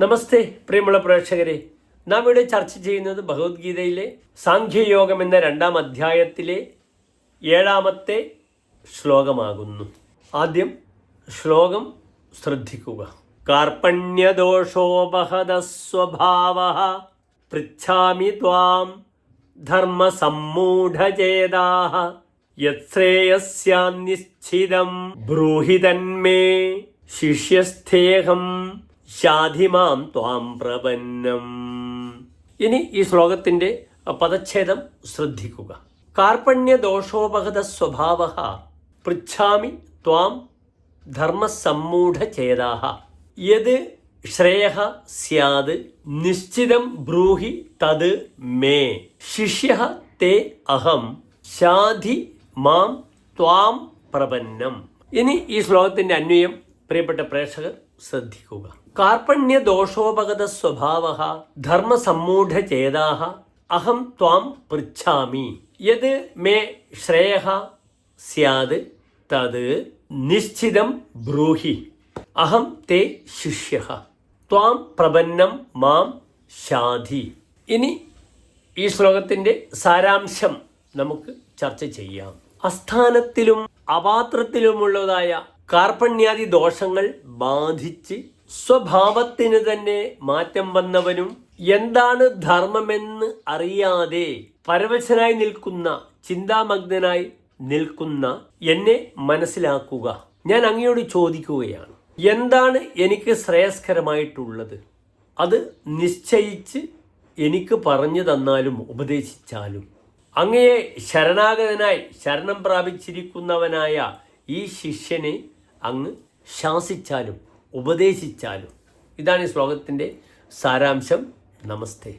നമസ്തേ പ്രിയമുള്ള പ്രേക്ഷകരെ, നാം ഇവിടെ ചർച്ച ചെയ്യുന്നത് ഭഗവത്ഗീതയിലെ സാഖ്യയോഗം എന്ന 2-ാം അധ്യായത്തിലെ 7-ാമത്തെ ശ്ലോകമാകുന്നു. ആദ്യം ശ്ലോകം ശ്രദ്ധിക്കുക. കാർപ്പണ്യദോഷോപഹതസ്വഭാവഃ പൃച്ഛാമി ത്വാം ധർമ്മസമ്മൂഢചേതാഃ യത്ശ്രേയസ്യാനിശ്ചിതം ബ്രൂഹി തന്മേ ശിഷ്യസ്ഥേഹം ശാധിമാം ത്വാം പ്രപന്നം. ഇനി ഈ ശ്ലോകത്തിന്റെ പദച്ഛേദം ശ്രദ്ധിക്കുക. കാർപ്പണ്യദോഷോപഹത സ്വഭാവഃ പൃച്ഛാമി ത്വാം ധർമ്മസമ്മൂഢചേതാഃ യത് ശ്രേയഃ സ്യാത് നിശ്ചിതം ബ്രൂഹി തത് മേ ശിഷ്യഃ തേ അഹം ശാധി മാം ത്വാം പ്രപന്നം. ഇനി ഈ ശ്ലോകത്തിന്റെ അന്വയം പ്രിയപ്പെട്ട പ്രേക്ഷകർ ശ്രദ്ധിക്കുക. കാർപ്പണ്യദോഷോപഗത സ്വഭാവഃ ധർമ്മസമ്മൂഢചേതാഃ അഹം ത്വാം പൃച്ഛാമി യത് മേ ശ്രേയഃ സ്യാത് തത് നിശ്ചിതം ബ്രൂഹി അഹം തേ ശിഷ്യഃ ത്വാം പ്രപന്നം മാം ശാധി. ഇനി ഈ ശ്ലോകത്തിന്റെ സാരാംശം നമുക്ക് ചർച്ച ചെയ്യാം. അസ്ഥാനത്തിലും അപാത്രത്തിലുമുള്ളതായ കാർപ്പണ്യാദി ദോഷങ്ങൾ ബാധിച്ച് സ്വഭാവത്തിന് തന്നെ മാറ്റം വന്നവനും എന്താണ് ധർമ്മമെന്ന് അറിയാതെ പരവശനായി നിൽക്കുന്ന, ചിന്താമഗ്നനായി നിൽക്കുന്ന എന്നെ മനസ്സിലാക്കുക. ഞാൻ അങ്ങയോട് ചോദിക്കുകയാണ്, എന്താണ് എനിക്ക് ശ്രേയസ്കരമായിട്ടുള്ളത്? അത് നിശ്ചയിച്ച് എനിക്ക് പറഞ്ഞു തന്നാലും ഉപദേശിച്ചാലും. അങ്ങയെ ശരണാഗതനായി ശരണം പ്രാപിച്ചിരിക്കുന്നവനായ ഈ ശിഷ്യനെ അങ്ങ് ശാസിച്ചാലും ഉപദേശിച്ചാലും. ഇതാണ് ഈ ശ്ലോകത്തിൻ്റെ സാരാംശം. നമസ്തേ.